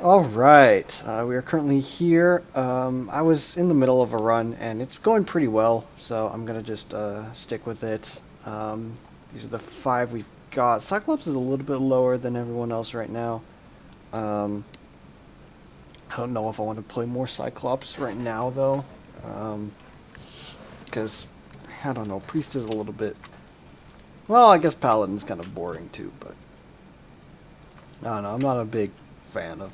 All right, we are currently here. I was in the middle of a run, and it's going pretty well, so I'm gonna just stick with it. These are the five we've got. Cyclops is a little bit lower than everyone else right now. Um, I don't know if I want to play more Cyclops right now, though, because I don't know. Priest is a little bit. Well, I guess Paladin's kind of boring too, but I don't know. I'm not a big fan of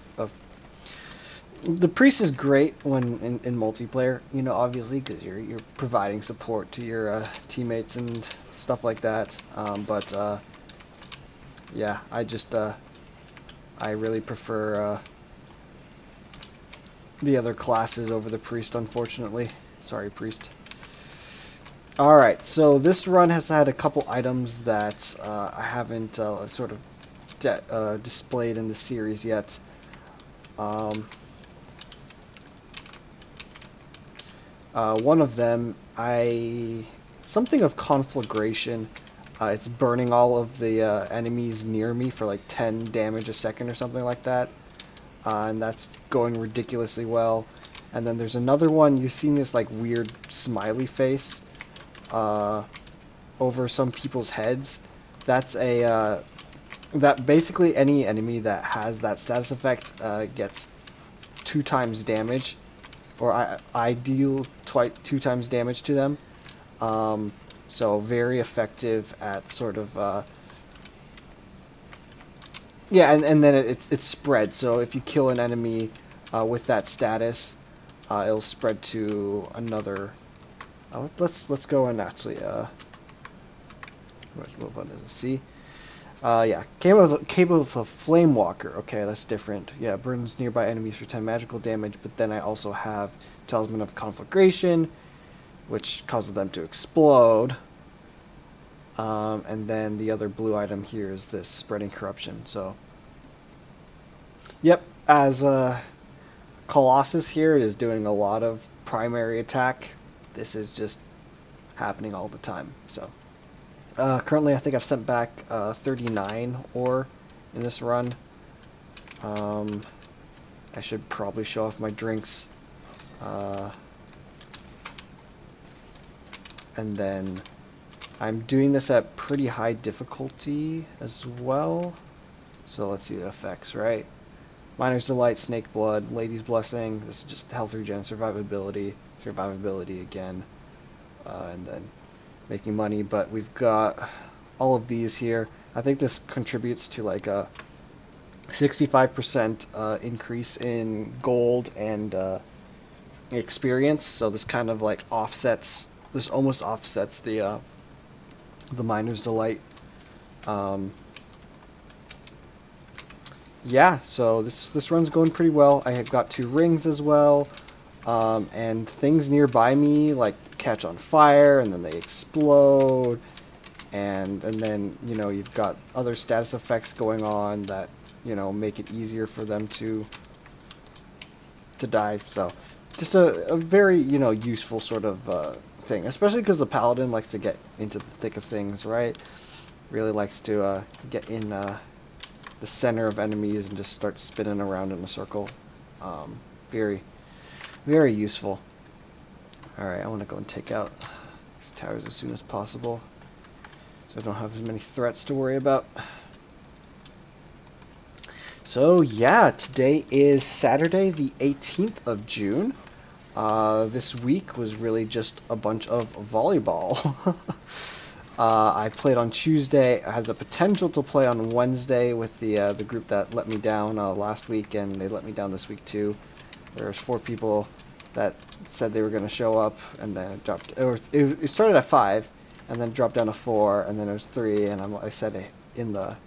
the priest is great when in multiplayer, obviously because you're providing support to your teammates and stuff like that. But yeah, I really prefer the other classes over the priest. Unfortunately, sorry, priest. All right, so this run has had a couple items that I haven't sort of displayed in the series yet. Um, One of them, something of conflagration. It's burning all of the enemies near me for like 10 damage a second or something like that. And that's going ridiculously well. And then there's another one, you've seen this like weird smiley face uh, over some people's heads. That's that basically any enemy that has that status effect gets 2 times damage, or I deal two times damage to them. Um, so very effective at sort of yeah, and then it's spread. So if you kill an enemy with that status, it'll spread to another. Let's go and actually what button is it? C. Yeah, capable of a flame walker. Okay, that's different. Yeah, burns nearby enemies for 10 magical damage, but then I also have Talisman of Conflagration, which causes them to explode. And then the other blue item here is this Spreading Corruption. So, yep, as Colossus here is doing a lot of primary attack, this is just happening all the time. So, currently I think I've sent back 39 ore in this run. Um, I should probably show off my drinks. Uh, and then I'm doing this at pretty high difficulty as well. So let's see the effects, right? Miner's Delight, Snake Blood, Lady's Blessing. This is just health regen, survivability again, and then making money. But we've got all of these here. I think this contributes to like a 65% increase in gold and experience. So this kind of like offsets. This almost offsets the Miner's Delight. Um, yeah, so this run's going pretty well. I have got 2 rings as well, and things nearby me like catch on fire and then they explode, and then you've got other status effects going on that make it easier for them to die. So just a very useful sort of thing, especially because the paladin likes to get into the thick of things, right? Really likes to get in the center of enemies and just start spinning around in a circle. Very, very useful. Alright, I want to go and take out these towers as soon as possible so I don't have as many threats to worry about. So yeah, today is Saturday the 18th of June. This week was really just a bunch of volleyball. I played on Tuesday. I had the potential to play on Wednesday with the group that let me down last week, and they let me down this week too. There was 4 people that said they were going to show up, and then it dropped. It started at 5, and then dropped down to 4, and then it was 3. And I said in the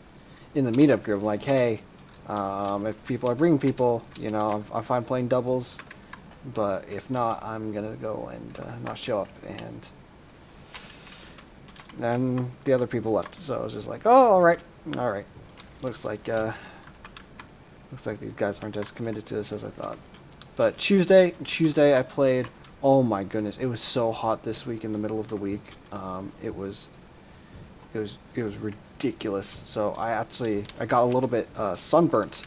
meetup group, I'm like, hey, if people are bringing people, I'm fine playing doubles, but if not, I'm gonna go and not show up. And then the other people left, so I was just like, oh, all right. Looks like these guys aren't as committed to this as I thought. But Tuesday I played. Oh my goodness, it was so hot this week in the middle of the week. It was ridiculous. So I got a little bit sunburnt.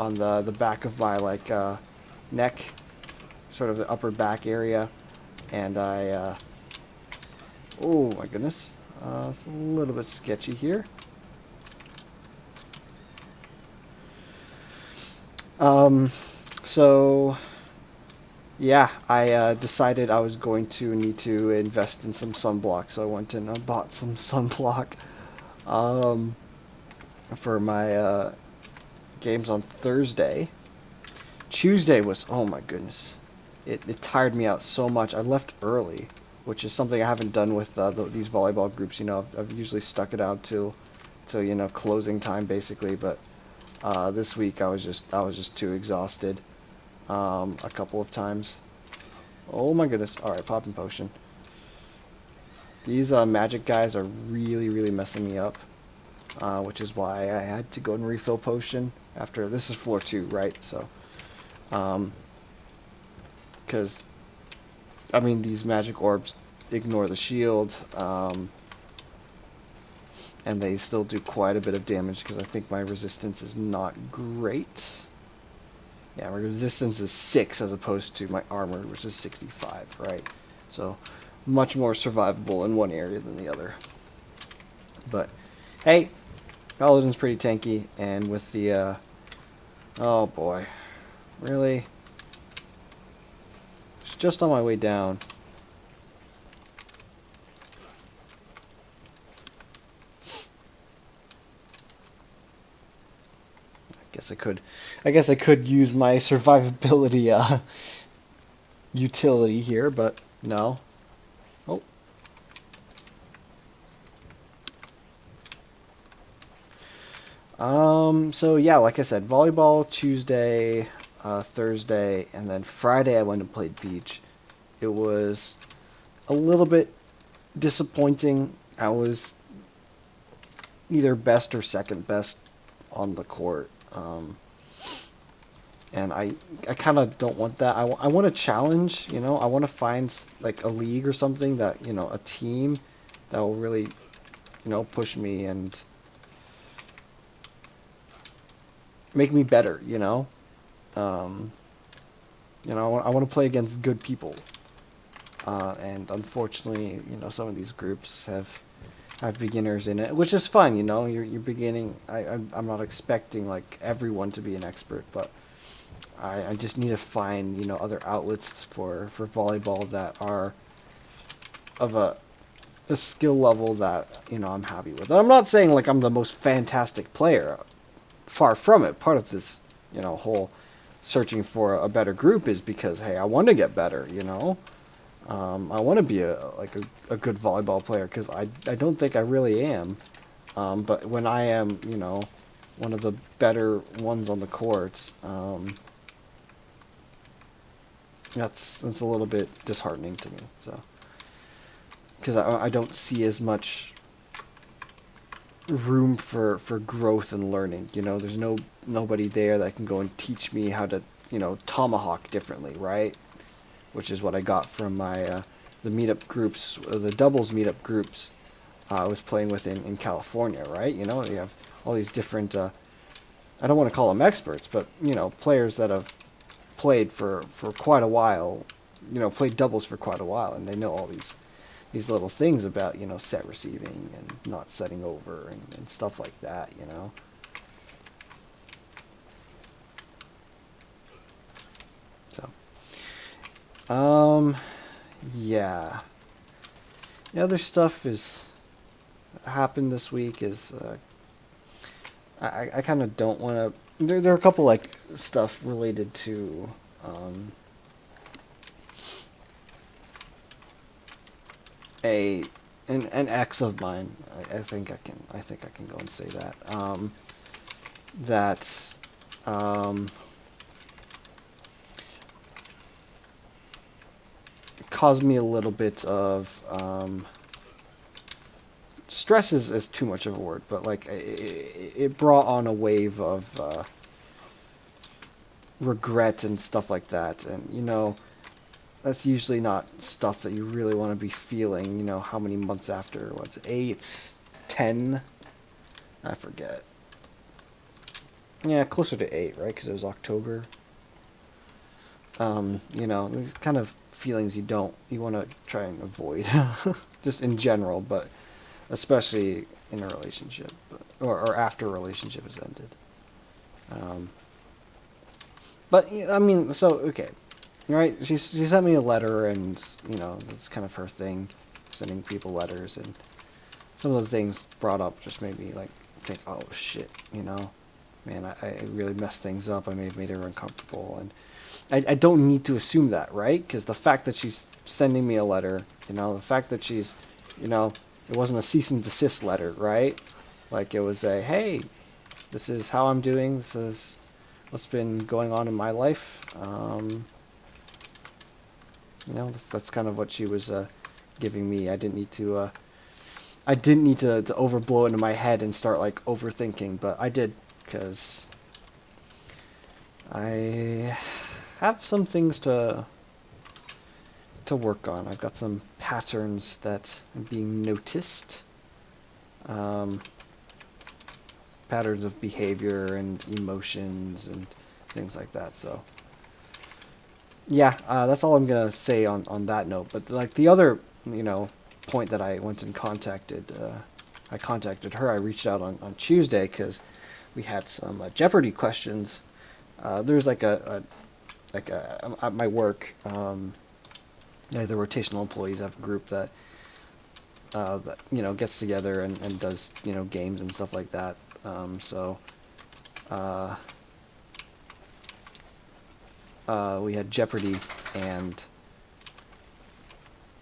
on the back of my like neck, sort of the upper back area, and I oh my goodness, it's a little bit sketchy here. So yeah, I decided I was going to need to invest in some sunblock, so I went and bought some sunblock um, for my games on Thursday. Tuesday was, oh my goodness, it tired me out so much. I left early, which is something I haven't done with these volleyball groups. You know, I've usually stuck it out till you know closing time basically, but this week I was just too exhausted a couple of times. Oh my goodness! All right, popping potion. These magic guys are really messing me up, which is why I had to go and refill potion after. This is floor 2, right? So, because I mean these magic orbs ignore the shield, and they still do quite a bit of damage because I think my resistance is not great. Yeah, my resistance is 6 as opposed to my armor, which is 65, right? So, much more survivable in one area than the other. But, hey, Paladin's pretty tanky, and with the, oh boy, really? It's just on my way down. I guess I could use my survivability utility here, but no. Oh. So yeah, like I said, volleyball Tuesday, Thursday, and then Friday I went and played beach. It was a little bit disappointing. I was either best or second best on the court. And I kind of don't want that. I want a challenge, you know. I want to find like a league or something that, you know, a team that will really, you know, push me and make me better, you know. Um, I want to play against good people. And unfortunately, you know, some of these groups have beginners in it, which is fine, you know. You're beginning. I'm not expecting like everyone to be an expert, but I just need to find, you know, other outlets for volleyball that are of a skill level that, you know, I'm happy with. And I'm not saying like I'm the most fantastic player. Far from it. Part of this, you know, whole searching for a better group is because, hey, I want to get better, you know. I want to be a good volleyball player because I don't think I really am. But when I am, you know, one of the better ones on the courts, that's a little bit disheartening to me. So, because I don't see as much room for growth and learning. You know, there's nobody there that can go and teach me how to, you know, tomahawk differently, right? Which is what I got from my the meetup groups, the doubles meetup groups I was playing with in California, right? You know, you have all these different. I don't want to call them experts, but you know, players that have played for quite a while, you know, played doubles for quite a while, and they know all these little things about, you know, set receiving and not setting over and stuff like that, you know. So, yeah. The other stuff is happened this week is I kind of don't want to. There are a couple like stuff related to a an ex of mine. I think I can go and say that that um, caused me a little bit of stress is too much of a word, but like it brought on a wave of regret and stuff like that, and you know that's usually not stuff that you really want to be feeling. You know, how many months after? What's 8, 10? I forget. Yeah, closer to 8, right? Because it was October. These kind of feelings you want to try and avoid, just in general, but especially in a relationship, or after a relationship has ended. Um, but I mean, so okay, right? She sent me a letter, and it's kind of her thing, sending people letters, and some of the things brought up just made me like think, oh shit, man, I really messed things up. I may have made her uncomfortable, and I don't need to assume that, right? Because the fact that she's sending me a letter, the fact that she's, it wasn't a cease and desist letter, right? Like it was a, hey, this is how I'm doing. This is what's been going on in my life. That's kind of what she was giving me. I didn't need to overblow it into my head and start like overthinking, but I did because I have some things to work on. I've got some patterns that are being noticed, um, patterns of behavior and emotions and things like that. So yeah, that's all I'm gonna say on that note. But like the other, point that I went and I contacted her. I reached out on Tuesday because we had some Jeopardy questions. There's like at my work. The rotational employees have a group that gets together and does games and stuff like that. Uh, we had Jeopardy, and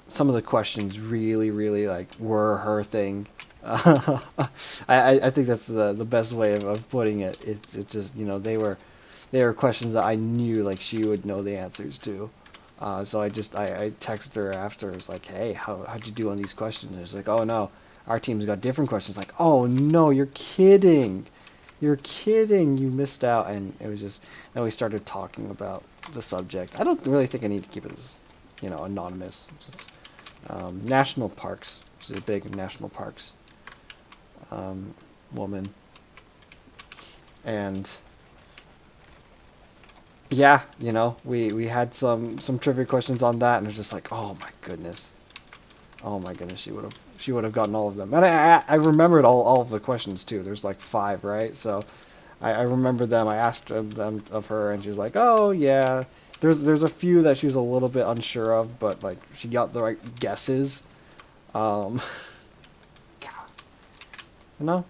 some of the questions really, really like were her thing. I think that's the best way of putting it. It's just they were questions that I knew like she would know the answers to. So I texted her after. It's like, hey, how'd you do on these questions? And it's like, oh no, our team's got different questions. Like, oh no, you're kidding. You're kidding. You missed out. And it was just, then we started talking about the subject. I don't really think I need to keep it as, anonymous. National parks. She's a big national parks woman. And yeah, we had some trivia questions on that, and it's just like, oh my goodness, she would have gotten all of them, and I remembered all of the questions too. There's like 5, right? So I remember them. I asked them of her, and she was like, oh yeah. There's a few that she was a little bit unsure of, but like she got the right guesses. Um, you know,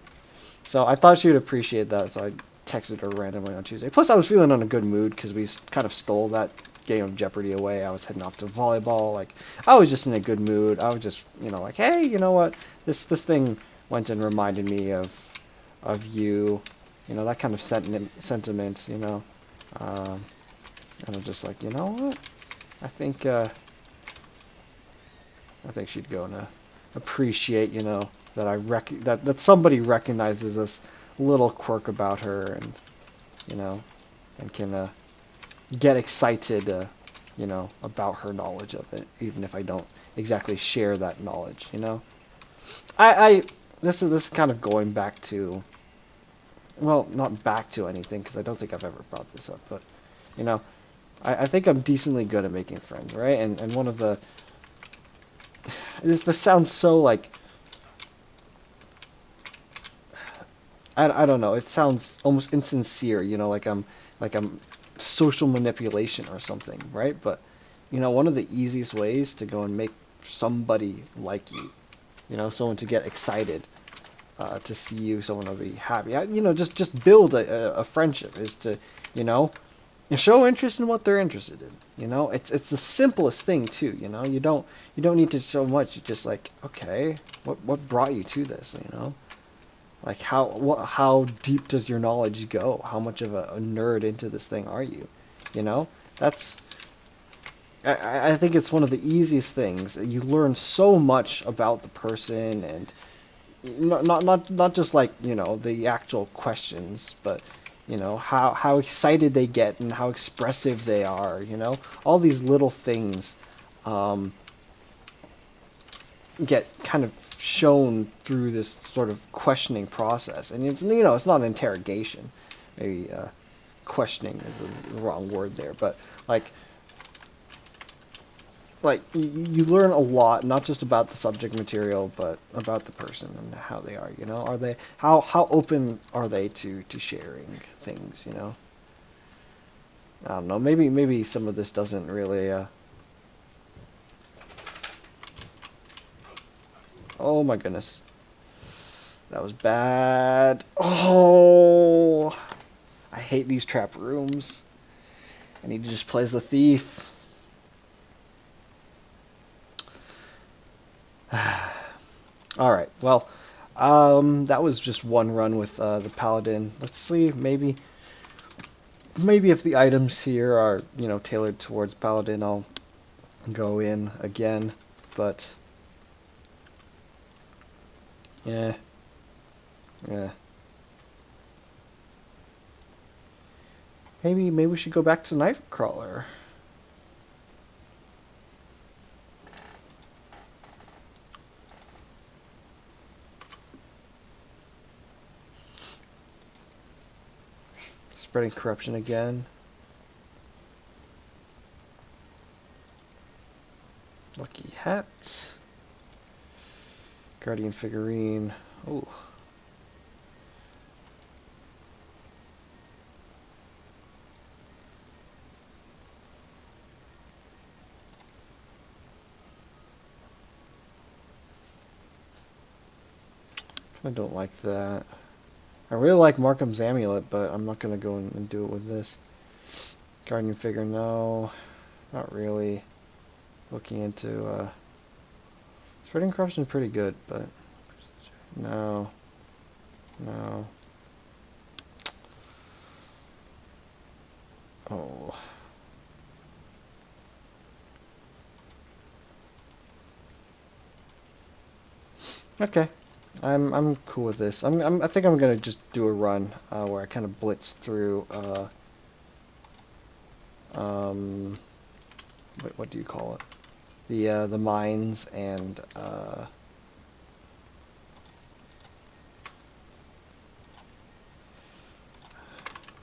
so I thought she would appreciate that. So I texted her randomly on Tuesday. Plus, I was feeling on a good mood because we kind of stole that game of Jeopardy away. I was heading off to volleyball. Like, I was just in a good mood. I was just, like, hey, you know what? This thing went and reminded me of you. That kind of sentiment. And I'm just like, you know what? I think she'd go and appreciate, that that somebody recognizes this little quirk about her, and and can get excited, about her knowledge of it, even if I don't exactly share that knowledge. I this is kind of going back to, well, not back to anything because I don't think I've ever brought this up, but you know, I think I'm decently good at making friends, right? And one of the this sounds so like I don't know. It sounds almost insincere, like I'm social manipulation or something, right? But one of the easiest ways to go and make somebody like you, someone to get excited to see you, someone to be happy, just build a friendship is to, you know, show interest in what they're interested in. It's the simplest thing too. You don't need to show much. You just like, okay, what brought you to this? Like how deep does your knowledge go? How much of a nerd into this thing are you? That's I think it's one of the easiest things. You learn so much about the person, and not just like the actual questions, but how excited they get and how expressive they are. All these little things um, get kind of shown through this sort of questioning process, and it's not an interrogation. maybe questioning is the wrong word there, but like you learn a lot, not just about the subject material, but about the person and how they are. You know, are they how open are they to sharing things? You know, I don't know. Maybe some of this doesn't really. Oh my goodness, that was bad. Oh, I hate these trap rooms. And he just plays the thief. Alright, well, that was just one run with the Paladin. Let's see, maybe if the items here are, you know, tailored towards Paladin, I'll go in again. But, yeah. Maybe we should go back to Nightcrawler. Spreading corruption again. Lucky hat. Guardian figurine. Ooh. I don't like that. I really like Markham's amulet, but I'm not going to go and do it with this. Guardian figure, no. Not really. Looking into, spreading corruption is pretty good, but no. No. Oh. Okay. I'm cool with this. I think I'm gonna just do a run where I kind of blitz through. What do you call it? The mines and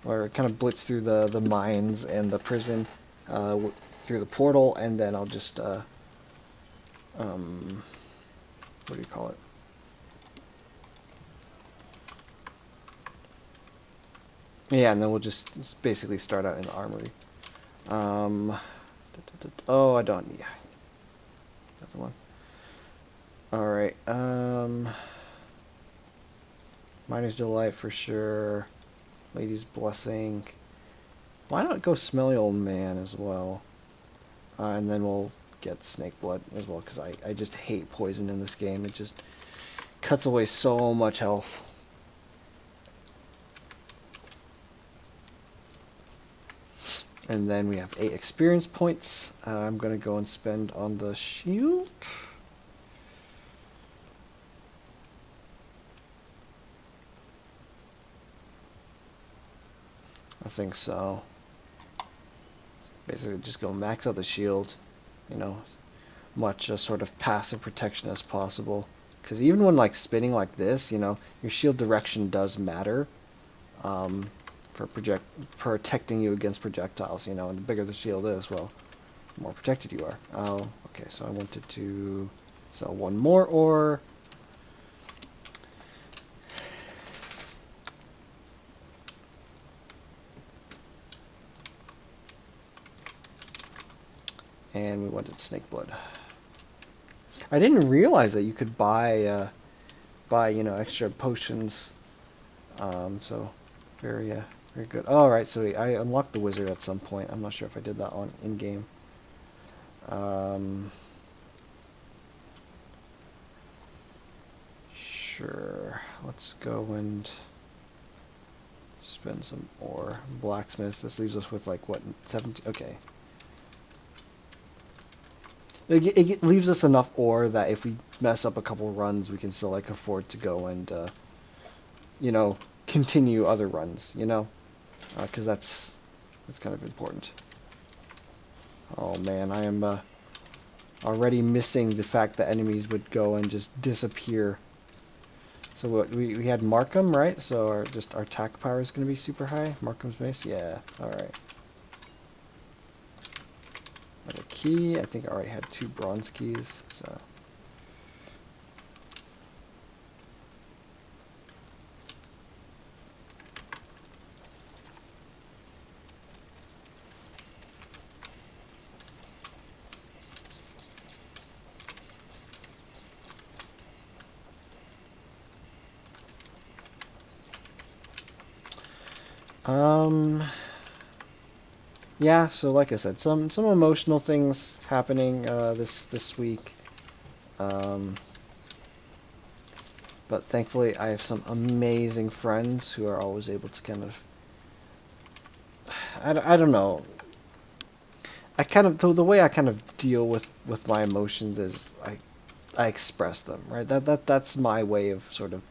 where I kind of blitz through the mines and the prison through the portal, and then I'll just what do you call it? Yeah, and then we'll just basically start out in the armory. Oh, I don't. Yeah, that's the one. All right. Miner's Delight for sure. Lady's Blessing. Why not go Smelly Old Man as well? And then we'll get Snake Blood as well, because I just hate poison in this game. It just cuts away so much health. And then we have 8 experience points. I'm going to go and spend on the shield. I think so. Basically just go max out the shield. You know, much sort of passive protection as possible. Because even when like spinning like this, you know, your shield direction does matter. For protecting you against projectiles, you know, and the bigger the shield is, well, the more protected you are. Oh, okay, so I wanted to sell one more ore. And we wanted Snake Blood. I didn't realize that you could buy, you know, extra potions. So very good. All right, so I unlocked the wizard at some point. I'm not sure if I did that on in game. Sure. Let's go and spend some ore. Blacksmith. This leaves us with like what, 17? Okay. It leaves us enough ore that if we mess up a couple runs, we can still like afford to go and you know, continue other runs. You know, because that's kind of important. Oh man, I am already missing the fact that enemies would go and just disappear So what we had Markham, right? So our attack power is going to be super high. Markham's base, yeah. All right. Another key. I think I already had 2 bronze keys. So. Yeah, so like I said, some emotional things happening this week. Um, but thankfully I have some amazing friends who are always able to kind of I don't know. I kind of the way I kind of deal with my emotions is I express them, right? That's my way of sort of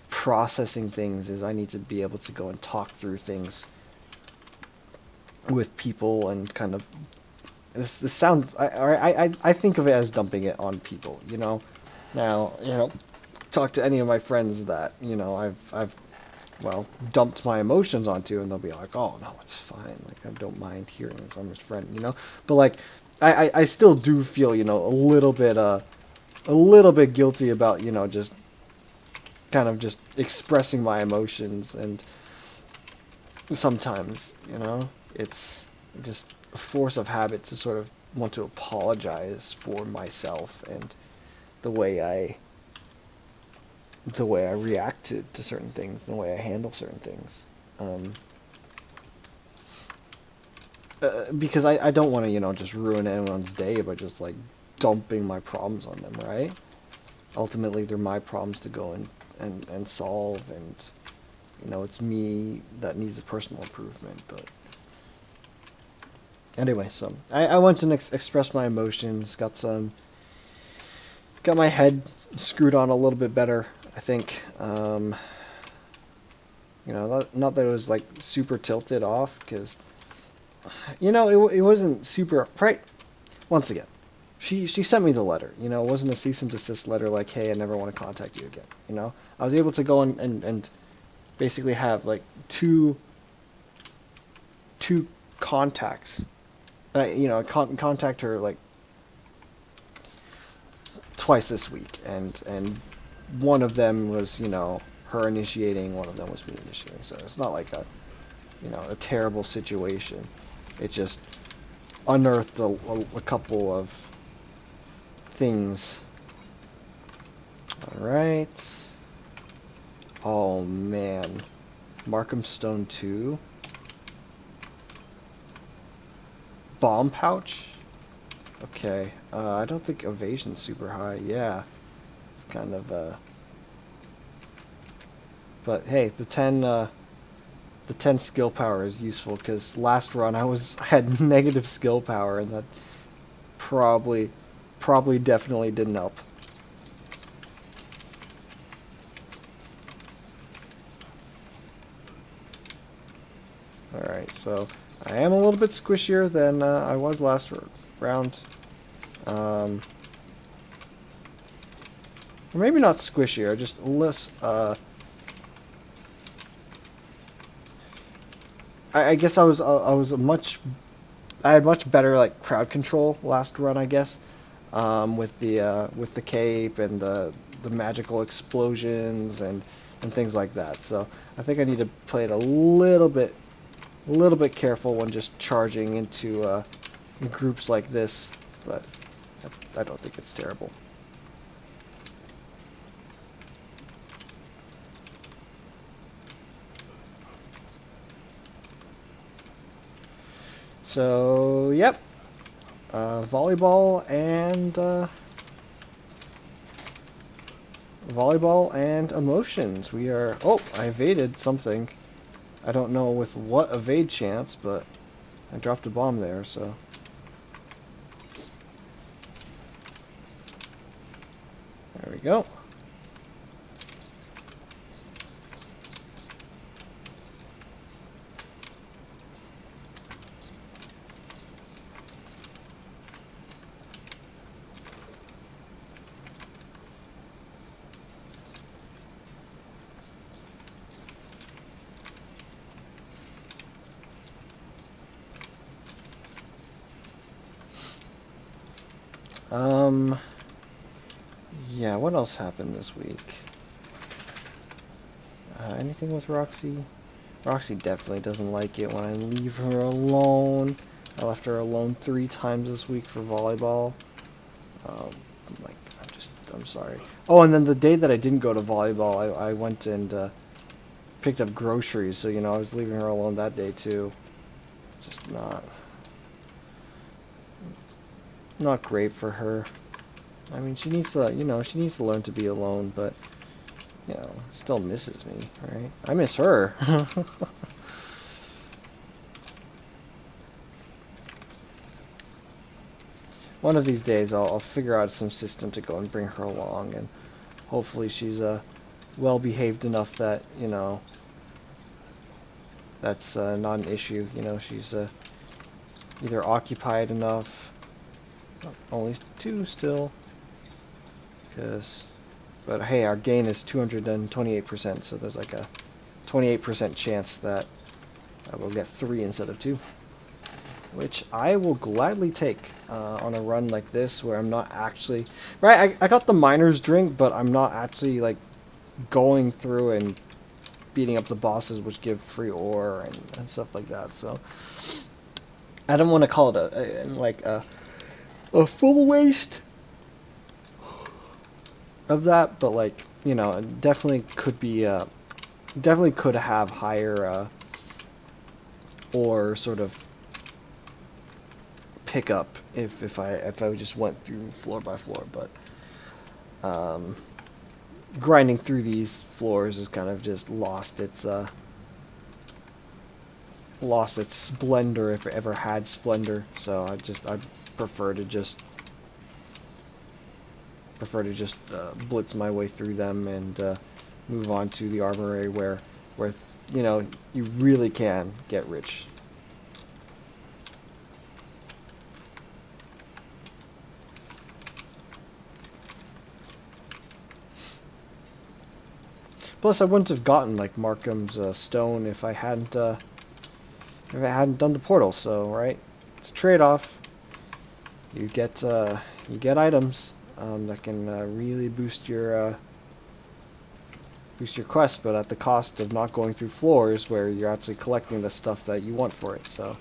processing things is I need to be able to go and talk through things with people and kind of this sounds I think of it as dumping it on people, you know. Now, you know, talk to any of my friends that, you know, I've well, dumped my emotions onto, and they'll be like, "Oh no, it's fine. Like I don't mind hearing it from his friend," you know. But like, I still do feel, you know, a little bit guilty about, you know, just kind of just expressing my emotions, and sometimes, you know, it's just a force of habit to sort of want to apologize for myself and the way I the way I react to certain things, the way I handle certain things. Um, because I don't want to, you know, just ruin anyone's day by just like dumping my problems on them, right? Ultimately, they're my problems to go and solve, and you know, it's me that needs a personal improvement. But anyway, so I went to express my emotions, got my head screwed on a little bit better, I think. You know, not that it was like super tilted off, because you know it wasn't super right. Once again, she sent me the letter. You know, it wasn't a cease and desist letter like, hey, I never want to contact you again. You know, I was able to go and basically have like two contacts. You know, contact her like twice this week, and one of them was, you know, her initiating, one of them was me initiating. So it's not like a, you know, a terrible situation. It just unearthed a couple of things. All right. Oh man, Markham Stone 2. Bomb pouch. Okay. I don't think evasion's super high. Yeah, it's kind of But hey, the 10 skill power is useful, because last run I had negative skill power, and that probably definitely didn't help. Alright, so I am a little bit squishier than I was last round. Or maybe not squishier, just less. I guess I was I had much better like crowd control last run, I guess, with the cape and the magical explosions and things like that. So I think I need to play it a little bit careful when just charging into groups like this, but I don't think it's terrible. So yep, volleyball and emotions. We are. Oh, I evaded something. I don't know with what evade chance, but I dropped a bomb there, so. There we go. Um, yeah, what else happened this week? Anything with Roxy? Roxy definitely doesn't like it when I leave her alone. I left her alone 3 times this week for volleyball. Um, like, I'm sorry. Oh, and then the day that I didn't go to volleyball, I went and picked up groceries, so, I was leaving her alone that day, too. Just not great for her. I mean, she needs to, she needs to learn to be alone, but, still misses me, right? I miss her. One of these days, I'll figure out some system to go and bring her along, and hopefully she's well behaved enough that that's not an issue. She's either occupied enough. Only 2 still, but hey, our gain is 228%, so there's like a 28% chance that I will get 3 instead of 2. Which I will gladly take on a run like this, where I'm not actually... Right, I got the miner's drink, but I'm not actually, like, going through and beating up the bosses, which give free ore and stuff like that, so... I don't want to call it a full waste of that, but, like, it definitely could be... definitely could have higher ore sort of pick up if I just went through floor by floor, but grinding through these floors has kind of just lost its splendor, if it ever had splendor. So I prefer to just blitz my way through them and move on to the armory where you really can get rich. Plus, I wouldn't have gotten like Markham's stone if I hadn't done the portal. So, right, it's a trade-off. You get items that can really boost your quest, but at the cost of not going through floors where you're actually collecting the stuff that you want for it. So.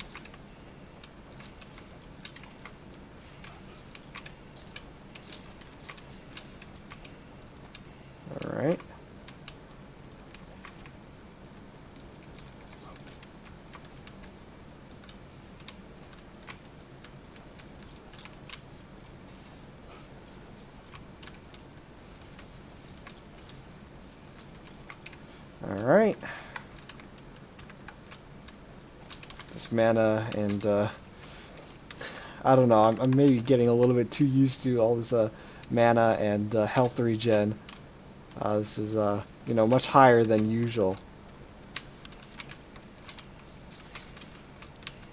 All right. Alright. This mana and, I don't know, I'm maybe getting a little bit too used to all this mana and health regen. This is, much higher than usual.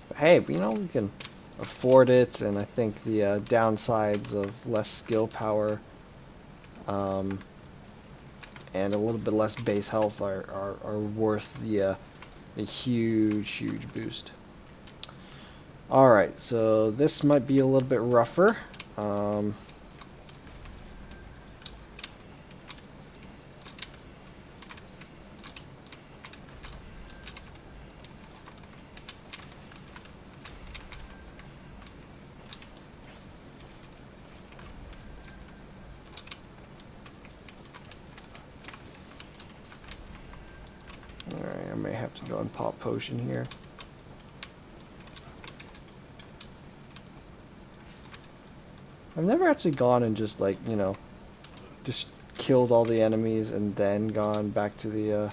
But hey, we can afford it, and I think the downsides of less skill power and a little bit less base health are worth the a huge boost. Alright, so this might be a little bit rougher. Alright, I may have to go and pop potion here. I've never actually gone and just like, just killed all the enemies and then gone back to the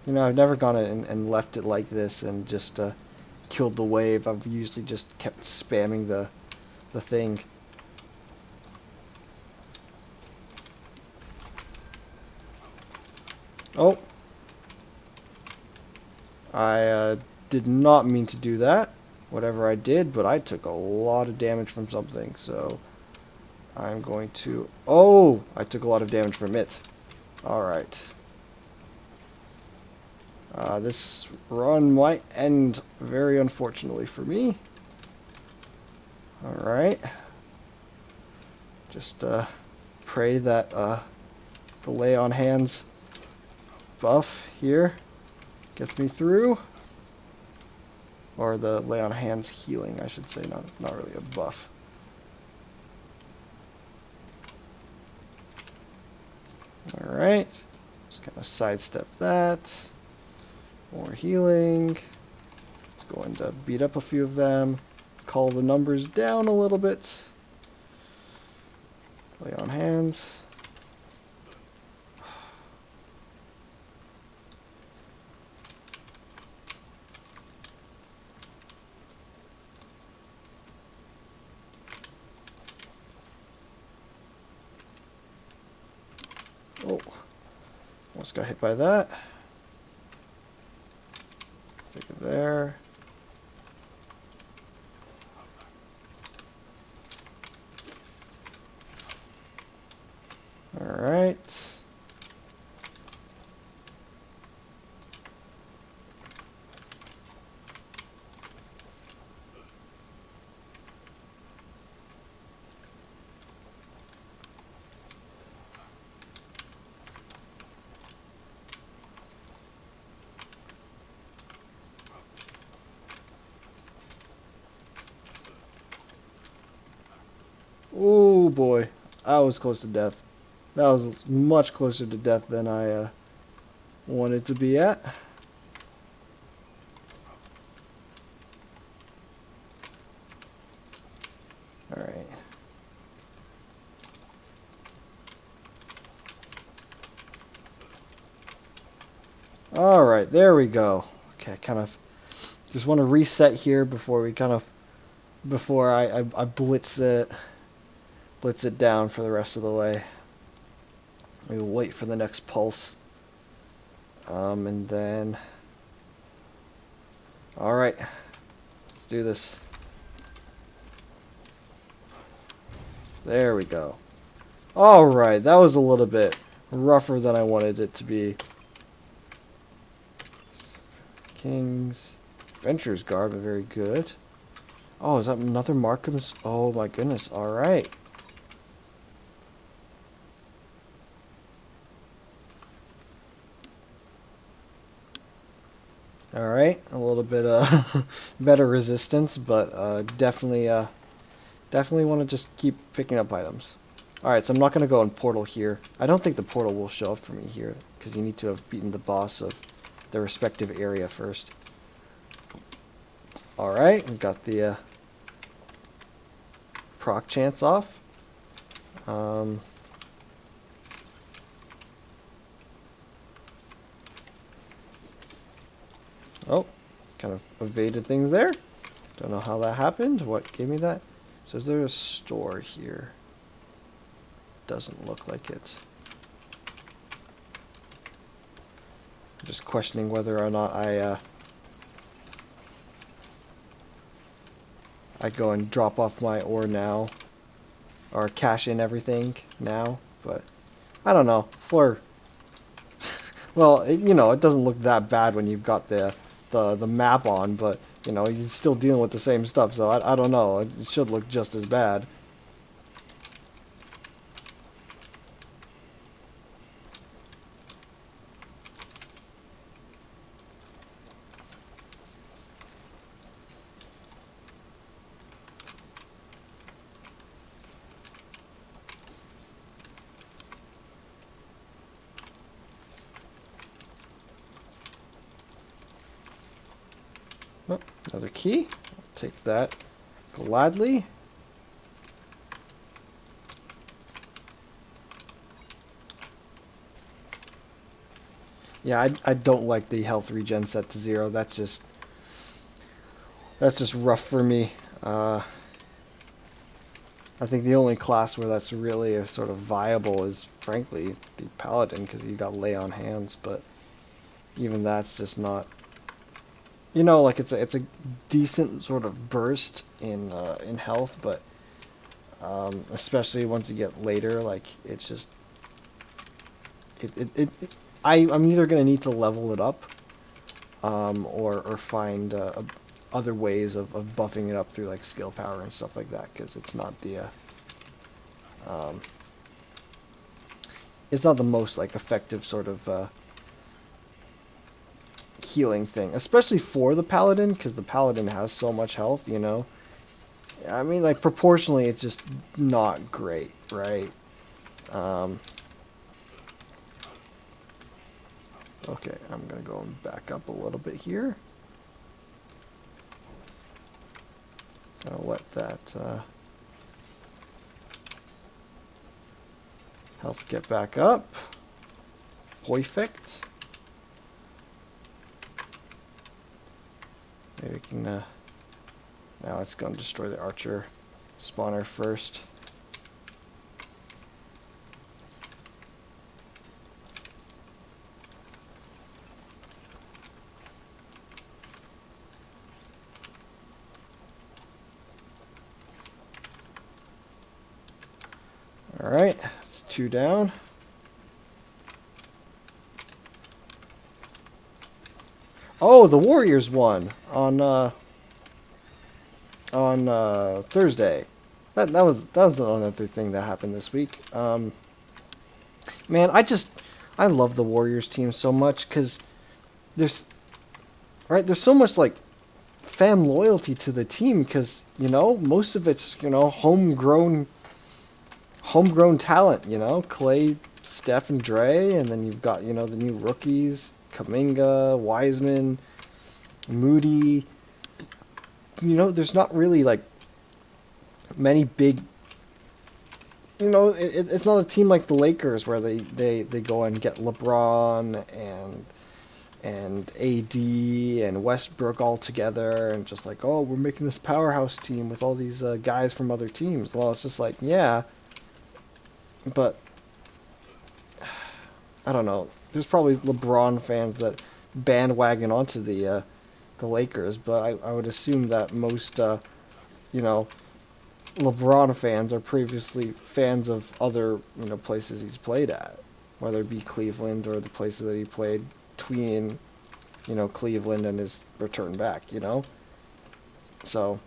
I've never gone and left it like this and just killed the wave. I've usually just kept spamming the thing. Oh. I did not mean to do that, whatever I did, but I took a lot of damage from something, so I'm going to... Oh! I took a lot of damage from it. Alright. This run might end very unfortunately for me. Alright. Just pray that the lay on hands buff here gets me through. Or the lay on hands healing, I should say, not really a buff. Alright. Just kind of sidestep that. More healing. It's going to beat up a few of them. Call the numbers down a little bit. Lay on hands. Oh, almost got hit by that. Take it there. Alright. Oh boy, I was close to death. That was much closer to death than I wanted to be at. Alright. Alright, there we go. Okay, kind of just want to reset here before we before I blitz it down for the rest of the way. We will wait for the next pulse. And then... Alright. Let's do this. There we go. Alright, that was a little bit rougher than I wanted it to be. Kings. Adventurer's Garb, very good. Oh, is that another Markham's? Oh my goodness, alright. Alright, a little bit better resistance, but definitely want to just keep picking up items. Alright, so I'm not going to go in portal here. I don't think the portal will show up for me here, because you need to have beaten the boss of the respective area first. Alright, we got the proc chance off. Oh, kind of evaded things there. Don't know how that happened. What gave me that? So is there a store here? Doesn't look like it. I'm just questioning whether or not I go and drop off my ore now. Or cash in everything now. But I don't know. Well, you know, it doesn't look that bad when you've got the map on, but you know, you're still dealing with the same stuff, so I don't know. It should look just as bad. Oh, another key. I'll take that gladly. Yeah, I don't like the health regen set to 0. That's just rough for me. I think the only class where that's really a sort of viable is, frankly, the paladin, because you got lay on hands. But even that's just not. You know, like it's a decent sort of burst in health, but especially once you get later, like it's just I'm either gonna need to level it up, or find other ways of buffing it up through like skill power and stuff like that, because um, it's not the most like effective sort of healing thing, especially for the paladin, because the paladin has so much health, you know. I mean, like, proportionally, it's just not great, right? Um, okay, I'm gonna go and back up a little bit here. I'll let that health get back up. Perfect. Maybe we can, now let's go and destroy the archer spawner first. Alright, it's 2 down. Oh, the Warriors won on Thursday. That was another thing that happened this week. Man, I love the Warriors team so much because there's there's so much like fan loyalty to the team, because you know most of it's homegrown talent. You know, Clay, Steph, and Dre, and then you've got the new rookies, Kaminga, Wiseman, Moody. There's not really like many big. It's not a team like the Lakers where they go and get LeBron and AD and Westbrook all together and just like, oh, we're making this powerhouse team with all these guys from other teams. Well, it's just like, yeah, but I don't know. There's probably LeBron fans that bandwagon onto the Lakers, but I would assume that most LeBron fans are previously fans of other places he's played at, whether it be Cleveland or the places that he played between Cleveland and his return back. So,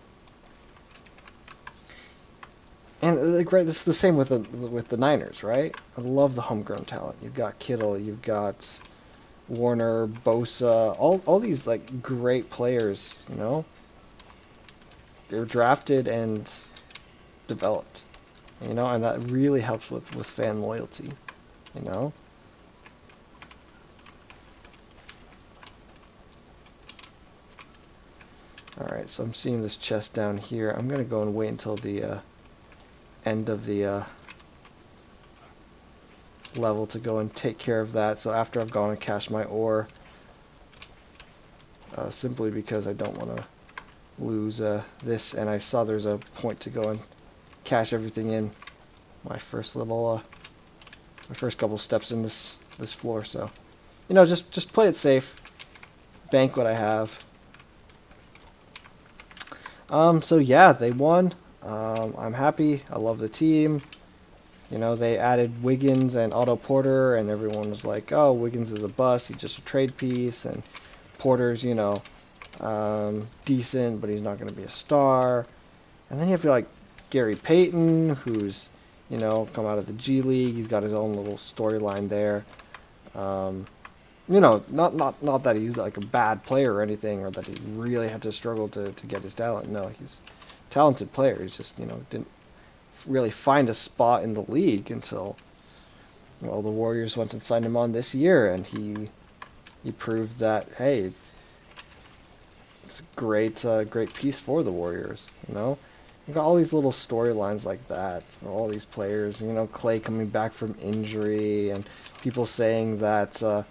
and like, right, this is the same with the Niners, right? I love the homegrown talent. You've got Kittle, you've got Warner, Bosa, all these like great players. They're drafted and developed, and that really helps with fan loyalty, you know. Alright, so I'm seeing this chest down here. I'm gonna go and wait until the end of the level to go and take care of that. So after I've gone and cached my ore, simply because I don't want to lose this, and I saw there's a point to go and cache everything in my first little my first couple steps in this floor. So just play it safe, bank what I have. So yeah, they won. I'm happy. I love the team. They added Wiggins and Otto Porter, and everyone was like, oh, Wiggins is a bust, he's just a trade piece, and Porter's decent, but he's not going to be a star. And then you have like Gary Payton, who's come out of the G League. He's got his own little storyline there. Not that he's like a bad player or anything, or that he really had to struggle to get his talent. No, he's a talented player. He's just didn't really find a spot in the league until the Warriors went and signed him on this year, and he proved that, hey, it's a great piece for the Warriors. You got all these little storylines like that for all these players. Clay coming back from injury, and people saying that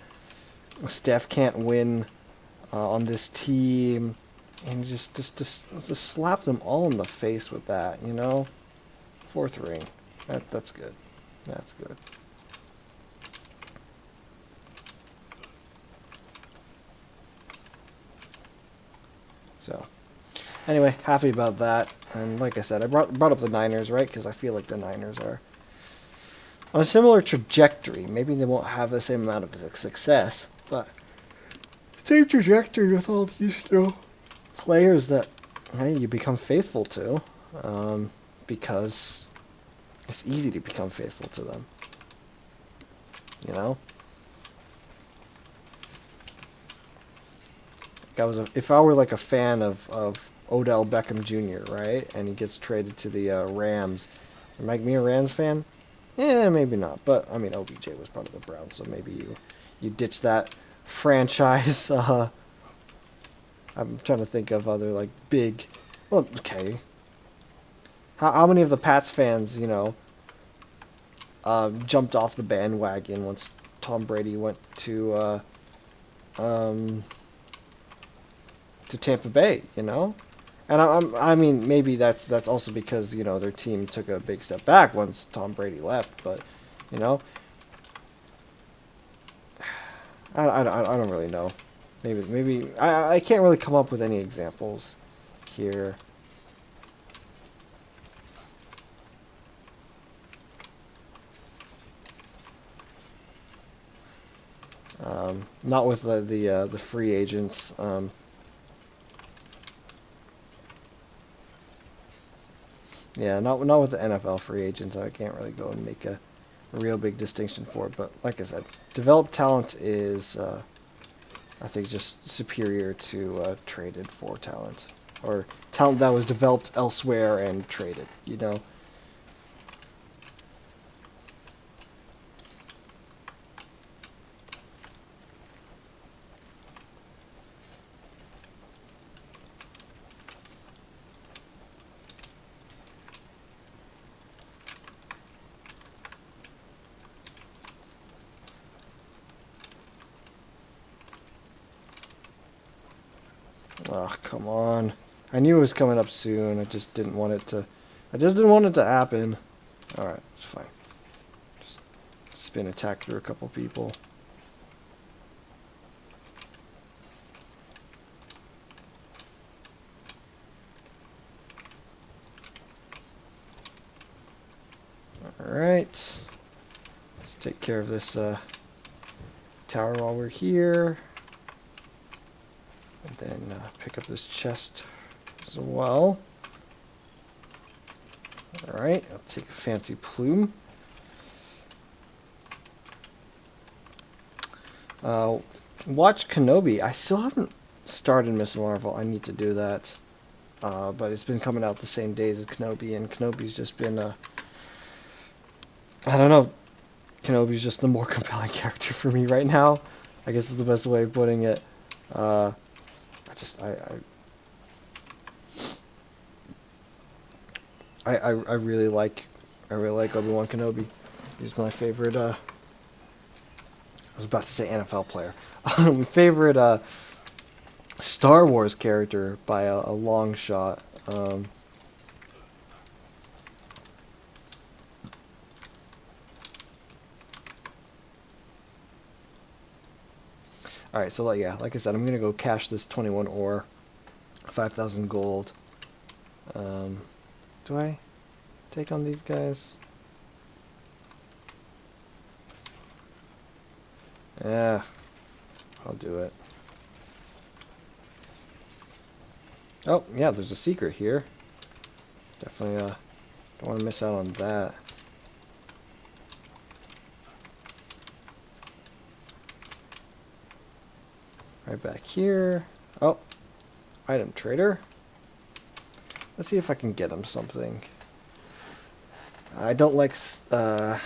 Steph can't win on this team, and just slap them all in the face with that. 4th ring. That's good. That's good. So, anyway, happy about that. And like I said, I brought up the Niners, right? Because I feel like the Niners are on a similar trajectory. Maybe they won't have the same amount of success, but same trajectory with all these, players that, hey, you become faithful to, because it's easy to become faithful to them. You know? If I were like a fan of Odell Beckham Jr., right, and he gets traded to the Rams, make me a Rams fan? Yeah, maybe not. But I mean, OBJ was part of the Browns, so maybe you ditch that franchise. I'm trying to think of other like big. Well, okay. How many of the Pats fans, jumped off the bandwagon once Tom Brady went to Tampa Bay, And I mean, maybe that's also because their team took a big step back once Tom Brady left, but you know, I don't really know. Maybe I can't really come up with any examples here. Not with the free agents. Yeah, not with the NFL free agents. I can't really go and make a real big distinction for it. But like I said, developed talent is, I think, just superior to traded for talent. Or talent that was developed elsewhere and traded, Oh, come on. I knew it was coming up soon. I just didn't want it to happen. Alright, it's fine. Just spin attack through a couple people. Alright. Let's take care of this tower while we're here. And then pick up this chest as well. Alright, I'll take a fancy plume. Watch Kenobi. I still haven't started Miss Marvel. I need to do that. But it's been coming out the same days as Kenobi, and Kenobi's just been, I don't know. Kenobi's just the more compelling character for me right now. I guess is the best way of putting it. I really like Obi-Wan Kenobi. He's my favorite. I was about to say NFL player. Favorite Star Wars character by a long shot. Alright, so yeah, like I said, I'm gonna go cash this 21 ore, 5,000 gold. Do I take on these guys? Yeah, I'll do it. Oh, yeah, there's a secret here. Definitely don't want to miss out on that. Right back here. Oh, item trader. Let's see if I can get him something. I don't like the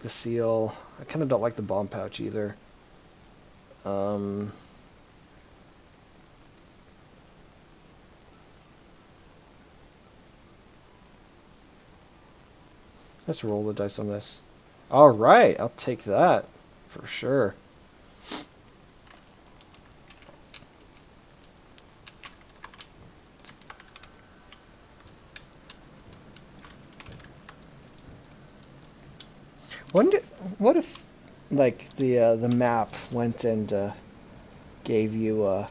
seal. I kind of don't like the bomb pouch either. Let's roll the dice on this. All right, I'll take that for sure. What if, like, the map went and gave you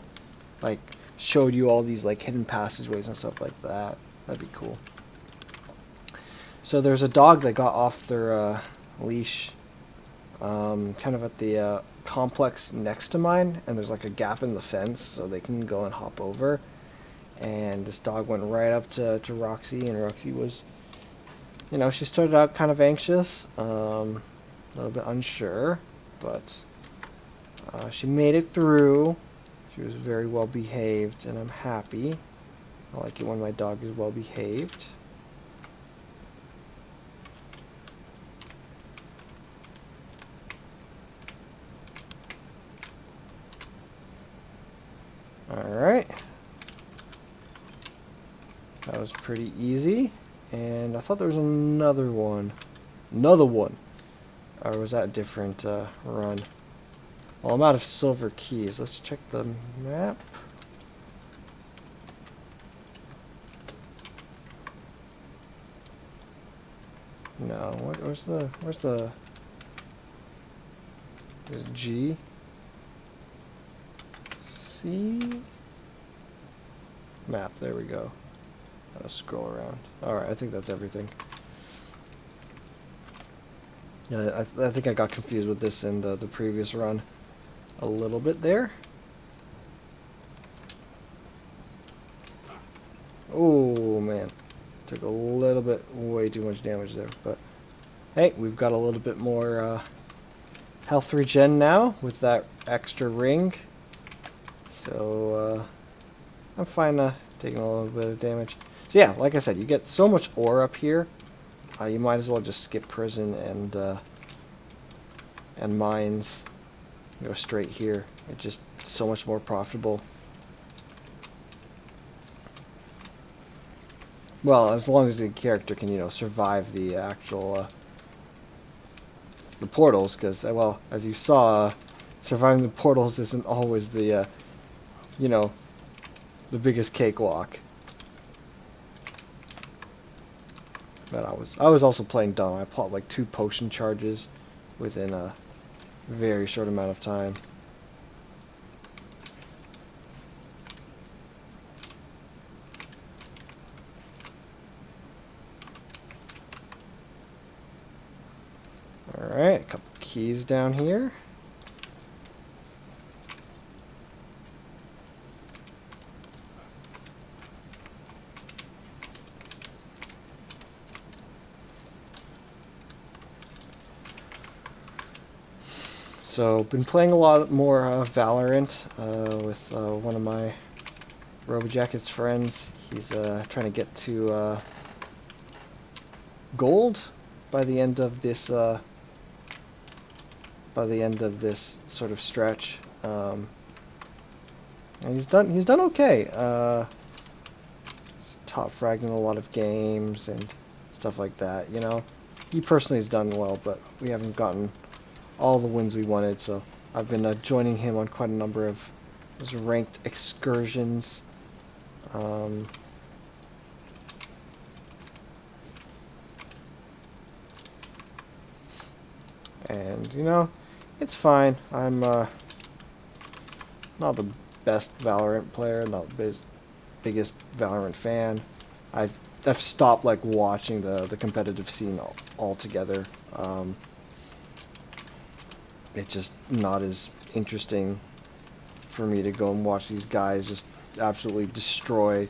like showed you all these like hidden passageways and stuff like that? That'd be cool. So there's a dog that got off their leash kind of at the complex next to mine, and there's like a gap in the fence so they can go and hop over. And this dog went right up to Roxy, and Roxy was, she started out kind of anxious, a little bit unsure, but she made it through. She was very well behaved, and I'm happy. I like it when my dog is well behaved. Alright. That was pretty easy. And I thought there was another one. Another one! Or was that a different run? Well, I'm out of silver keys. Let's check the map. No, where's the G? C? Map, there we go. Gotta scroll around. Alright, I think that's everything. Yeah, I think I got confused with this in the previous run a little bit there. Oh man, took a little bit, way too much damage there, but hey, we've got a little bit more health regen now with that extra ring, so I'm fine taking a little bit of damage. So yeah, like I said, you get so much ore up here, you might as well just skip prison and mines, go straight here. It's just so much more profitable. Well, as long as the character can, survive the actual the portals, because well, as you saw, surviving the portals isn't always the the biggest cakewalk. But I was also playing dumb. I popped like 2 potion charges within a very short amount of time. Alright, a couple keys down here. So, been playing a lot more Valorant with one of my RoboJacket's friends. He's trying to get to gold by the end of this sort of stretch, and he's done okay. He's top fragging a lot of games and stuff like that. He personally has done well, but we haven't gotten all the wins we wanted, so I've been joining him on quite a number of those ranked excursions. And it's fine. I'm not the best Valorant player, not the biggest Valorant fan. I've stopped like watching the competitive scene altogether. It's just not as interesting for me to go and watch these guys just absolutely destroy,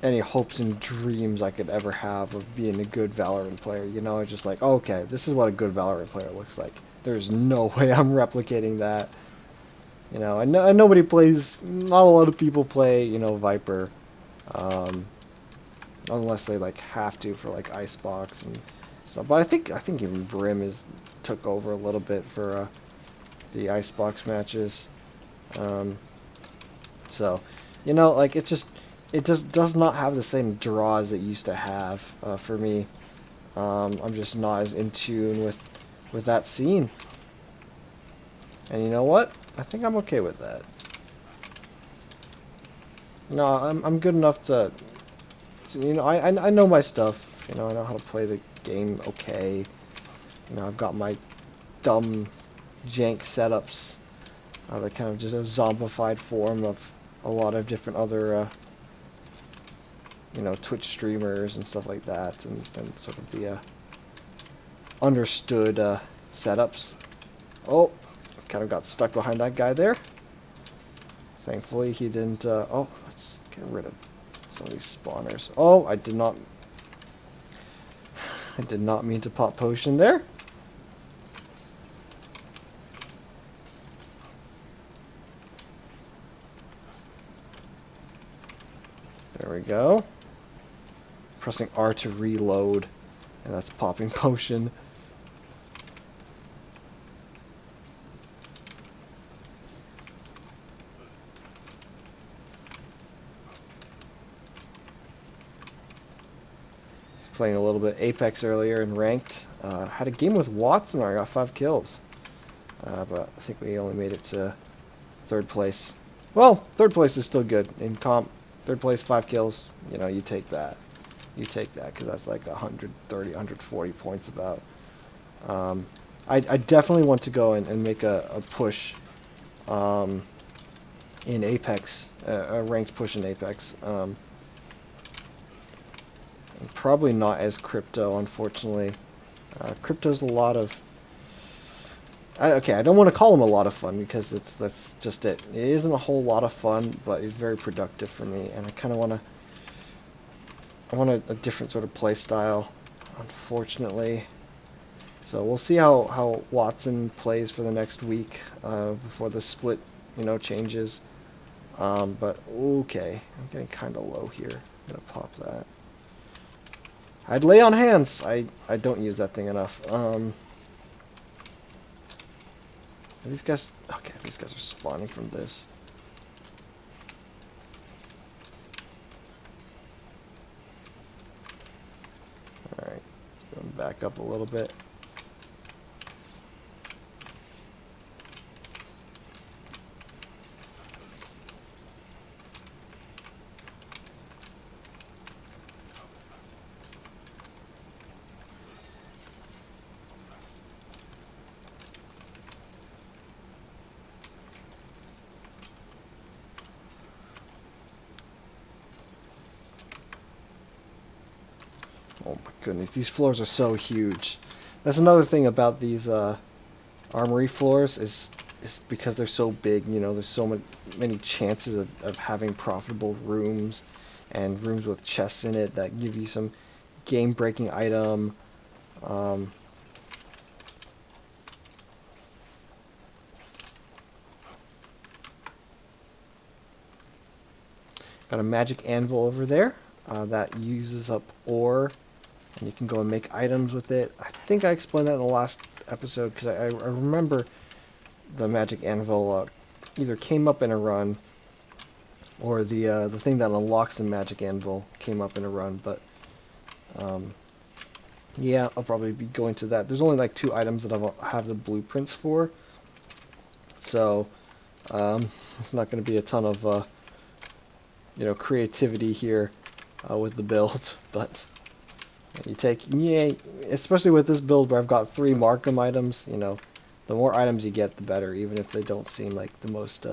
any hopes and dreams I could ever have of being a good Valorant player. It's just like, okay, this is what a good Valorant player looks like. There's no way I'm replicating that. And nobody plays, not a lot of people play, Viper, unless they like have to for like Icebox and stuff. But I think even Brim took over a little bit for the Icebox matches. So, like it just does not have the same draw as it used to have for me. I'm just not as in tune with that scene. And you know what? I think I'm okay with that. No, I'm good enough to I know my stuff. I know how to play the game okay. I've got my dumb jank setups that kind of just a zombified form of a lot of different other Twitch streamers and stuff like that, and sort of understood setups. Oh, kind of got stuck behind that guy there. Thankfully, he didn't... oh, let's get rid of some of these spawners. Oh, I did not... I did not mean to pop potion there. There we go. Pressing R to reload, and that's popping potion. He's playing a little bit Apex earlier and ranked. Had a game with Watson where I got 5 kills. But I think we only made it to 3rd place. Well, 3rd place is still good. In comp, 3rd place, 5 kills. You know, you take that. You take that, because that's like 130, 140 points about. I definitely want to go and make a push in Apex, a ranked push in Apex. Probably not as crypto, unfortunately. Crypto's a lot of... okay, I don't want to call them a lot of fun, because that's just it. It isn't a whole lot of fun, but it's very productive for me, and I kind of want to... I want a different sort of play style, unfortunately. So we'll see how Watson plays for the next week before the split, you know, changes. But okay, I'm getting kind of low here. I'm gonna pop that. I'd lay on hands. I don't use that thing enough. These guys, okay, these guys are spawning from this. Alright, going back up a little bit. Oh my goodness, these floors are so huge. That's another thing about these armory floors is because they're so big, you know, there's so many chances of having profitable rooms and rooms with chests in it that give you some game-breaking item. Got a magic anvil over there that uses up ore, and you can go and make items with it. I think I explained that in the last episode, because I remember the magic anvil either came up in a run, or the thing that unlocks the magic anvil came up in a run. But yeah, I'll probably be going to that. There's only like 2 items that I have the blueprints for, so it's not going to be a ton of you know, creativity here with the build, but you take, yeah, especially with this build where I've got 3 Markham items, you know, the more items you get, the better, even if they don't seem like the most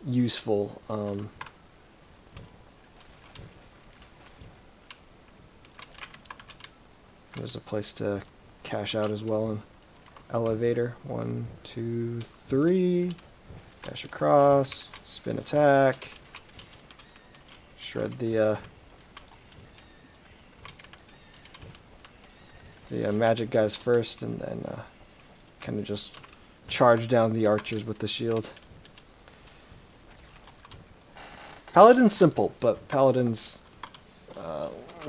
useful. There's a place to cash out as well, an elevator. 1, 2, 3, dash across, spin attack, shred the magic guys first, and then kind of just charge down the archers with the shield. Paladin's simple, but Paladin's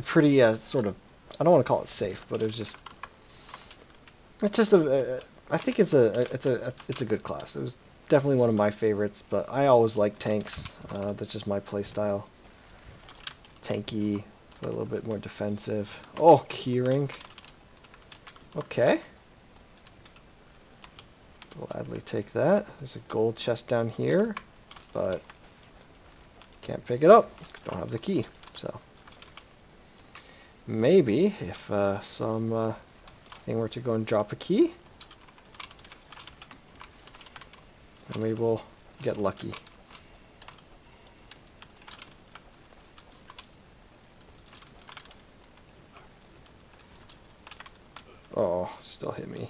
pretty sort of, I don't want to call it safe, but it's just I think it's a good class. It was definitely one of my favorites, but I always like tanks. That's just my play style. Tanky, a little bit more defensive. Oh, keyring. Okay. Gladly take that. There's a gold chest down here, but can't pick it up. Don't have the key. So maybe if some thing were to go and drop a key, then we will get lucky. Oh, still hit me.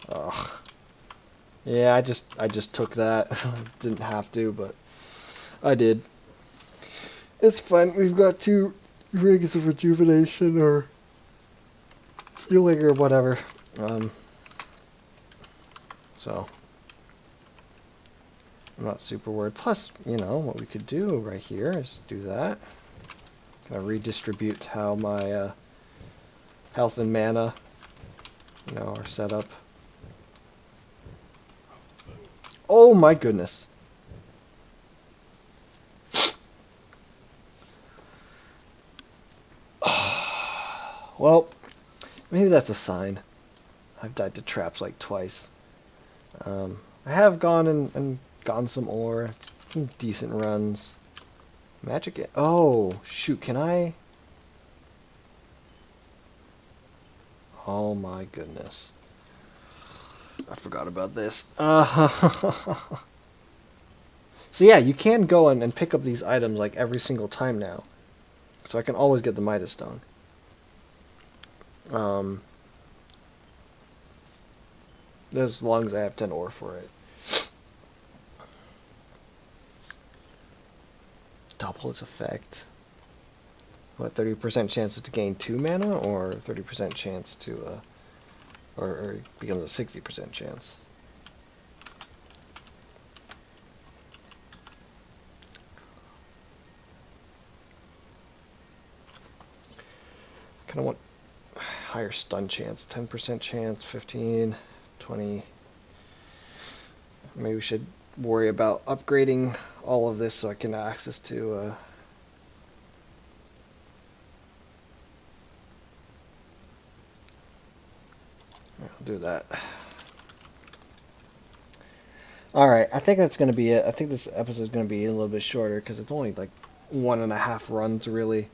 Ugh. Yeah, I just took that. Didn't have to, but I did. It's fine. We've got 2 rings of rejuvenation or healing or whatever. Um, so I'm not super worried. Plus, you know, what we could do right here is do that. Kind of redistribute how my health and mana, you know, are set up. Oh my goodness. Well, maybe that's a sign. I've died to traps like twice. I have gone and gotten some ore, some decent runs. Magic. Oh, shoot, can I? Oh my goodness. I forgot about this. So yeah, you can go and pick up these items like every single time now. So I can always get the Midas Stone. Um, as long as I have 10 ore for it. Double its effect. What, 30% chance to gain 2 mana, or 30% chance to, or it becomes a 60% chance? Kind of want higher stun chance. 10% chance, 15, 20. Maybe we should worry about upgrading all of this so I can have access to, I'll do that. Alright, I think that's going to be it. I think this episode is going to be a little bit shorter because it's only like 1.5 runs, really.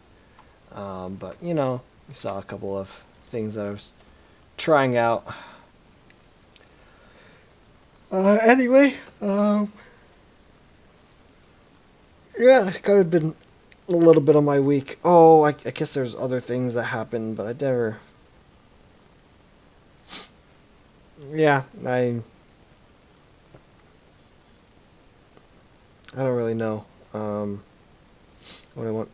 But, you know, we saw a couple of things that I was trying out. Anyway, yeah, it's kind of been a little bit of my week. Oh, I guess there's other things that happened, but I never... Yeah, I don't really know what I want.